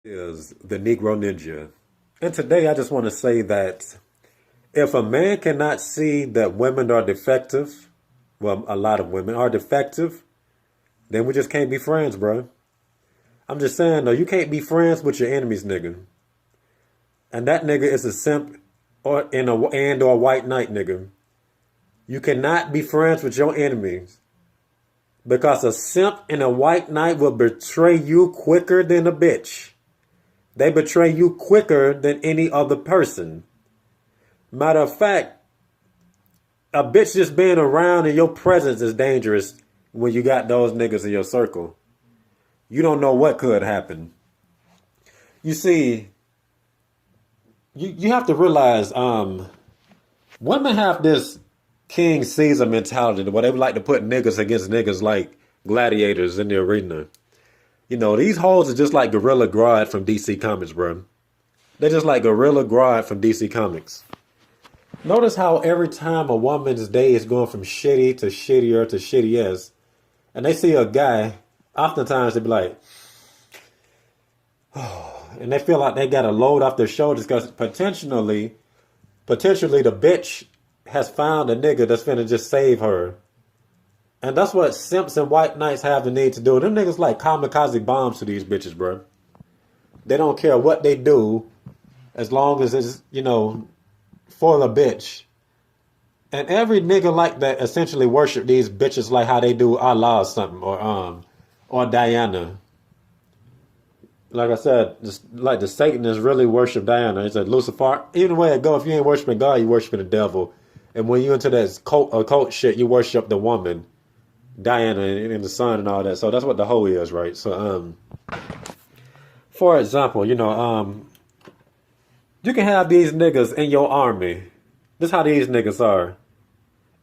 Is the Negro Ninja. And today I just want to say that if a man cannot see that women are defective, well, a lot of women are defective, then we just can't be friends, bro. I'm just saying, though, you can't be friends with your enemies, nigga. And that nigga is a simp or a white knight, nigga. You cannot be friends with your enemies because a simp and a white knight will betray you quicker than a bitch. They betray you quicker than any other person. Matter of fact, a bitch just being around in your presence is dangerous when you got those niggas in your circle. You don't know what could happen. You see, you have to realize women have this King Caesar mentality where they like to put niggas against niggas like gladiators in the arena. You know, these hoes are just like Gorilla Grodd from DC Comics, bro. They're just like Gorilla Grodd from DC Comics. Notice how every time a woman's day is going from shitty to shittier to shittiest, and they see a guy, oftentimes they be like, oh, and they feel like they got a load off their shoulders because potentially the bitch has found a nigga that's finna just save her. And that's what simps and white knights have the need to do. Them niggas like kamikaze bombs to these bitches, bro. They don't care what they do as long as it's, for the bitch. And every nigga like that essentially worship these bitches like how they do Allah or something, or Diana. Like I said, just like the Satanists really worship Diana. He said Lucifer. Either way it go, if you ain't worshiping God, you worshiping the devil. And when you into that occult shit, you worship the woman, Diana, and the sun and all that. So that's what the hoe is, right? So, for example, you can have these niggas in your army. This is how these niggas are.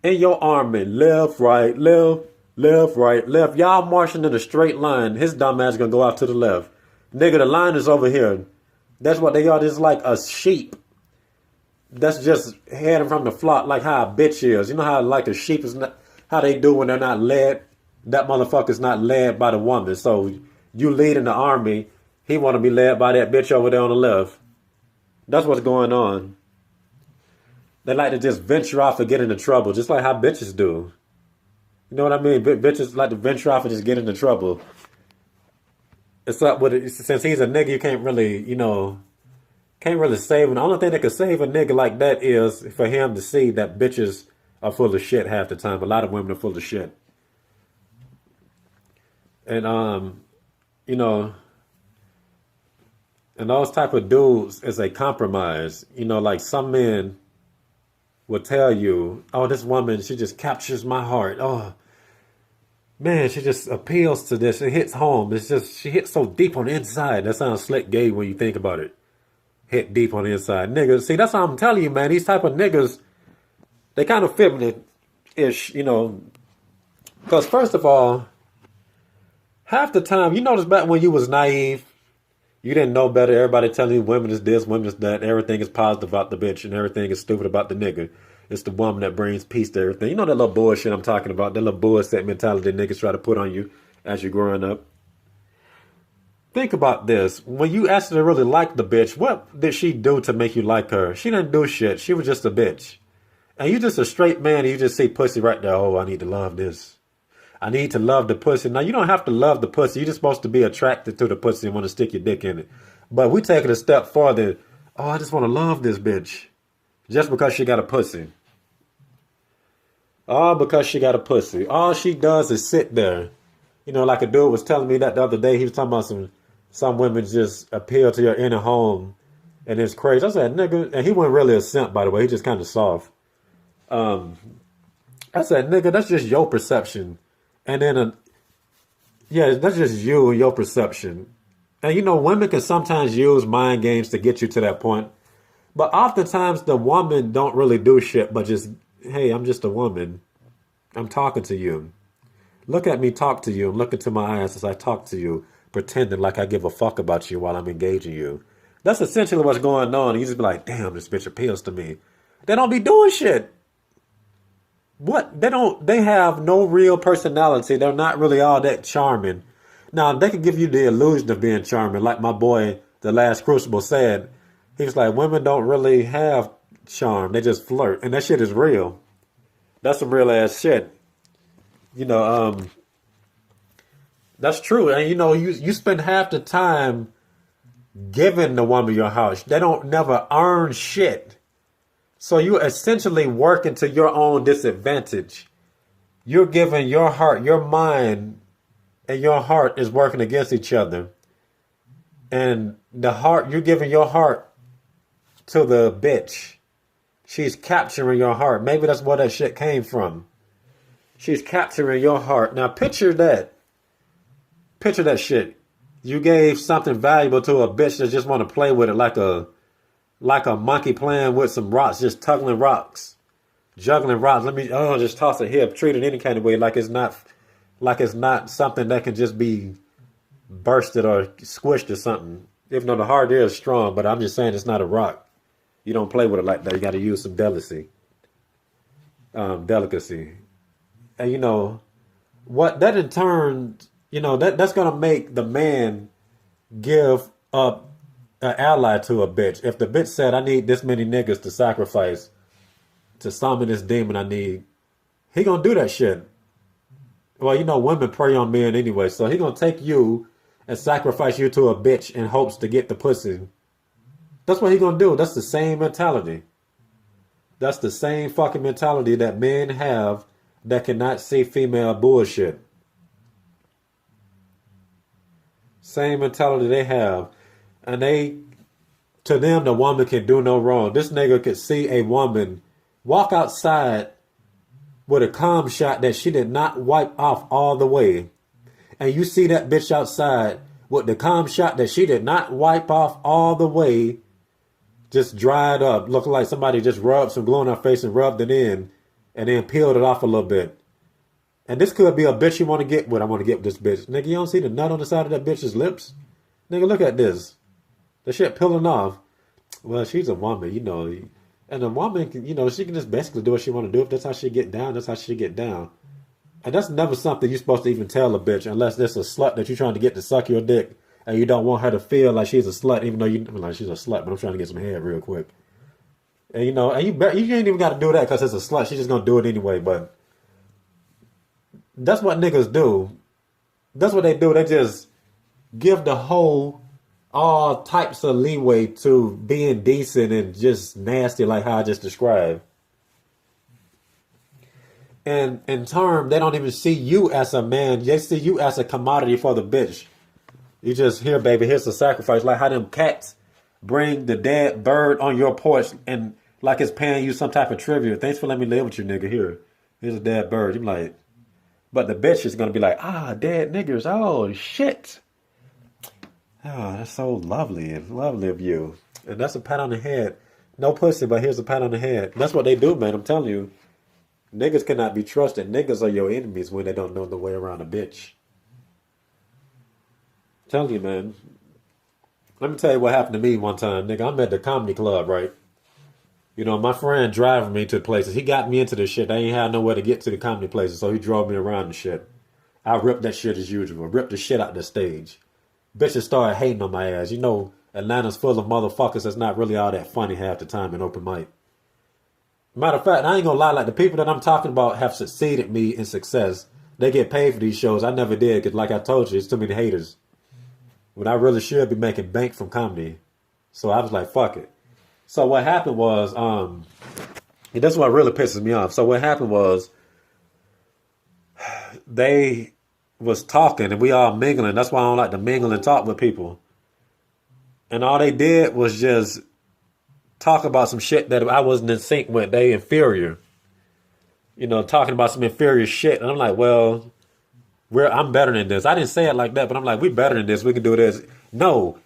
In your army, left, right, left, left, right, left. Y'all marching in a straight line. His dumb ass gonna go out to the left. Nigga, the line is over here. That's what they are. Just like a sheep. That's just heading from the flock like how a bitch is. You know how like a sheep is not, how they do when they're not led? That motherfucker's not led by the woman. So you leading the army, he want to be led by that bitch over there on the left. That's what's going on. They like to just venture off and get into trouble, just like how bitches do. You know what I mean? Bitches like to venture off and just get into trouble. It's up with it. Since he's a nigga, you can't really, can't really save him. The only thing that could save a nigga like that is for him to see that bitches are full of shit half the time. A lot of women are full of shit. And, and those type of dudes is a compromise. Like some men will tell you, oh, this woman, she just captures my heart. Oh, man, she just appeals to this. It hits home. It's just, she hits so deep on the inside. That sounds slick gay when you think about it. Hit deep on the inside. Niggas, see, that's what I'm telling you, man. These type of niggas, they kind of feminine-ish, Because first of all, half the time, you notice back when you was naive, you didn't know better. Everybody telling you women is this, women is that. Everything is positive about the bitch and everything is stupid about the nigga. It's the woman that brings peace to everything. You know that little bullshit I'm talking about? That little bullshit mentality that niggas try to put on you as you're growing up. Think about this. When you actually really like the bitch, what did she do to make you like her? She didn't do shit. She was just a bitch. And you just a straight man and you just see pussy right there. Oh, I need to love this. I need to love the pussy. Now, you don't have to love the pussy. You're just supposed to be attracted to the pussy and want to stick your dick in it. But we take it a step farther. Oh, I just want to love this bitch. Just because she got a pussy. All because she got a pussy. All she does is sit there. Like a dude was telling me that the other day. He was talking about some women just appeal to your inner home. And it's crazy. I said, nigga. And he wasn't really a simp, by the way. He just kind of soft. I said, nigga, that's just your perception. And then, that's just you and your perception. And, women can sometimes use mind games to get you to that point. But oftentimes the woman don't really do shit, but just, hey, I'm just a woman. I'm talking to you. Look at me talk to you and look into my eyes as I talk to you, pretending like I give a fuck about you while I'm engaging you. That's essentially what's going on. You just be like, damn, this bitch appeals to me. They don't be doing shit. What? They have no real personality. They're not really all that charming. Now, they can give you the illusion of being charming, like my boy, The Last Crucible, said, he was like, women don't really have charm. They just flirt. And that shit is real. That's some real ass shit. You know, that's true. And you know, you spend half the time giving the woman your heart. They don't never earn shit. So you essentially working to your own disadvantage. You're giving your heart, your mind, and your heart is working against each other. And the heart, you're giving your heart to the bitch. She's capturing your heart. Maybe that's where that shit came from. She's capturing your heart. Now picture that. Picture that shit. You gave something valuable to a bitch that just want to play with it like a monkey playing with some rocks, just tugging rocks, juggling rocks. Let me just toss it here, treat it any kind of way, like it's not something that can just be bursted or squished or something. Even though the heart is strong, but I'm just saying it's not a rock. You don't play with it like that. You got to use some delicacy. And you know what? That in turn, you know, that's gonna make the man give up an ally to a bitch. If the bitch said, "I need this many niggas to sacrifice to summon this demon I need," he gonna do that shit. Well, you know, women prey on men anyway, so he gonna take you and sacrifice you to a bitch in hopes to get the pussy. That's what he gonna do. That's the same mentality. That's the same fucking mentality that men have that cannot see female bullshit. Same mentality they have. And to them, the woman can do no wrong. This nigga could see a woman walk outside with a calm shot that she did not wipe off all the way. And you see that bitch outside with the calm shot that she did not wipe off all the way, just dried up, looking like somebody just rubbed some glue on her face and rubbed it in and then peeled it off a little bit. And this could be a bitch you want to get with. I want to get with this bitch. Nigga, you don't see the nut on the side of that bitch's lips? Nigga, look at this. The shit peeling off. Well, she's a woman, you know. And a woman, can, you know, she can just basically do what she want to do. If that's how she get down, that's how she get down. And that's never something you're supposed to even tell a bitch unless there's a slut that you're trying to get to suck your dick and you don't want her to feel like she's a slut, even though you like she's a slut, but I'm trying to get some head real quick. And you know, and you ain't even got to do that because it's a slut. She's just gonna do it anyway. But that's what niggas do. That's what they do. They just give the whole all types of leeway to being decent and just nasty, like how I just described. And in turn, they don't even see you as a man. They see you as a commodity for the bitch. You just, here, baby, here's the sacrifice. Like how them cats bring the dead bird on your porch and like it's paying you some type of tribute. Thanks for letting me live with you, nigga. Here's a dead bird. You're like, but the bitch is going to be like, dead niggers. Oh, shit. Oh, that's so lovely of you. And that's a pat on the head. No pussy, but here's a pat on the head. That's what they do, man. I'm telling you. Niggas cannot be trusted. Niggas are your enemies when they don't know the way around a bitch. I'm telling you, man. Let me tell you what happened to me one time, nigga. I'm at the comedy club, right? You know, my friend driving me to places. He got me into this shit. I ain't had nowhere to get to the comedy places, so he drove me around and shit. I ripped that shit as usual. Ripped the shit out the stage. Bitches started hating on my ass. You know, Atlanta's full of motherfuckers that's not really all that funny half the time in open mic. Matter of fact, I ain't gonna lie, like the people that I'm talking about have succeeded me in success. They get paid for these shows. I never did, because like I told you, it's too many haters. When I really should be making bank from comedy. So I was like, fuck it. So what happened was, and that's what really pisses me off. So what happened was, they was talking and we all mingling. That's why I don't like to mingle and talk with people. And all they did was just talk about some shit that I wasn't in sync with. They inferior. You know, talking about some inferior shit. And I'm like, well, I'm better than this. I didn't say it like that, but I'm like, we better than this. We can do this. No,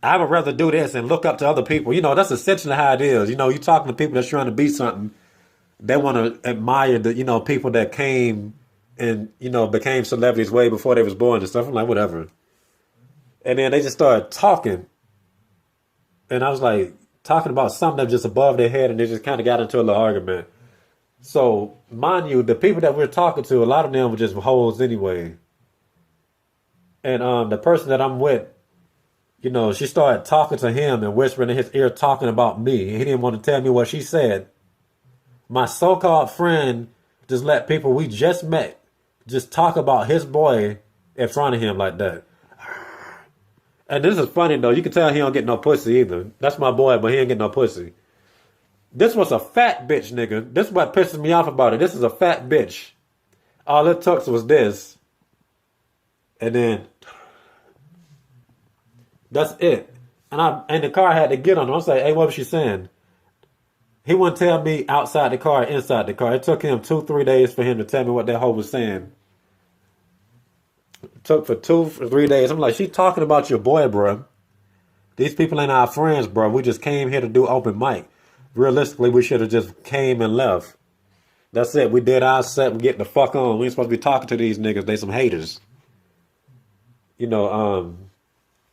I would rather do this and look up to other people. You know, that's essentially how it is. You know, you talking to people that's trying to be something. They want to admire the, you know, people that came and, you know, became celebrities way before they was born and stuff. I'm like, whatever. And then they just started talking. And I was like, talking about something that was just above their head, and they just kind of got into a little argument. So, mind you, the people that we're talking to, a lot of them were just hoes anyway. And the person that I'm with, You know, she started talking to him and whispering in his ear, talking about me. He didn't want to tell me what she said. My so-called friend just let people we just met just talk about his boy in front of him like that. And this is funny though. You can tell he don't get no pussy either. That's my boy, but he ain't get no pussy. This was a fat bitch, nigga. This is what pisses me off about it. This is a fat bitch. All it took was this. And then that's it. And I in the car I had to get on him. I was like, hey, what was she saying? He wouldn't tell me outside the car, inside the car. It took him 2-3 days for him to tell me what that hoe was saying. It took for 2-3 days. I'm like, she talking about your boy, bro. These people ain't our friends, bro. We just came here to do open mic. Realistically, we should have just came and left. That's it. We did our set and get the fuck on. We ain't supposed to be talking to these niggas. They some haters. You know,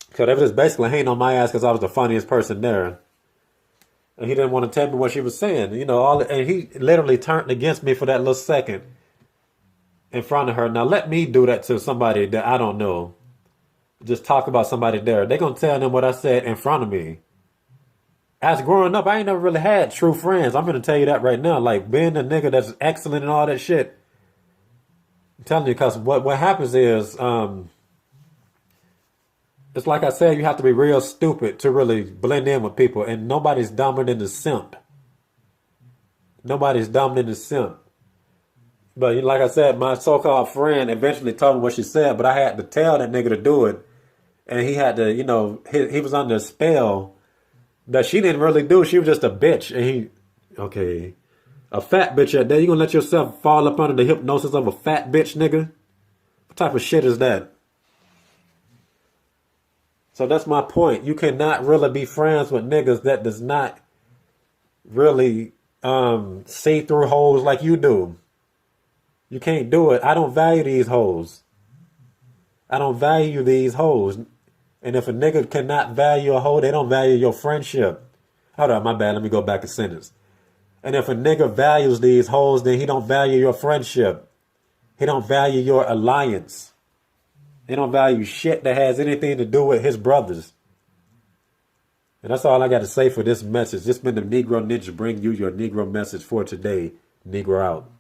because they was just basically hating on my ass because I was the funniest person there. And he didn't want to tell me what she was saying. You know, and he literally turned against me for that little second in front of her. Now, let me do that to somebody that I don't know. Just talk about somebody there. They're going to tell them what I said in front of me. As growing up, I ain't never really had true friends. I'm going to tell you that right now. Like, being a nigga that's excellent and all that shit. I'm telling you, because what happens is, it's like I said, you have to be real stupid to really blend in with people. And nobody's dumber than the simp. Nobody's dumber than the simp. But like I said, my so-called friend eventually told me what she said, but I had to tell that nigga to do it. And he had to, you know, he was under a spell that she didn't really do. She was just a bitch. And okay, a fat bitch out there. You gonna let yourself fall up under the hypnosis of a fat bitch, nigga? What type of shit is that? So that's my point. You cannot really be friends with niggas that does not really see through hoes like you do. You can't do it. I don't value these hoes. I don't value these hoes. And if a nigga cannot value a hoe, they don't value your friendship. Hold on, my bad. Let me go back a sentence. And if a nigga values these hoes, then he don't value your friendship. He don't value your alliance. He don't value shit that has anything to do with his brothers. And that's all I got to say for this message. This been the Negro Ninja bringing you your Negro message for today. Negro out.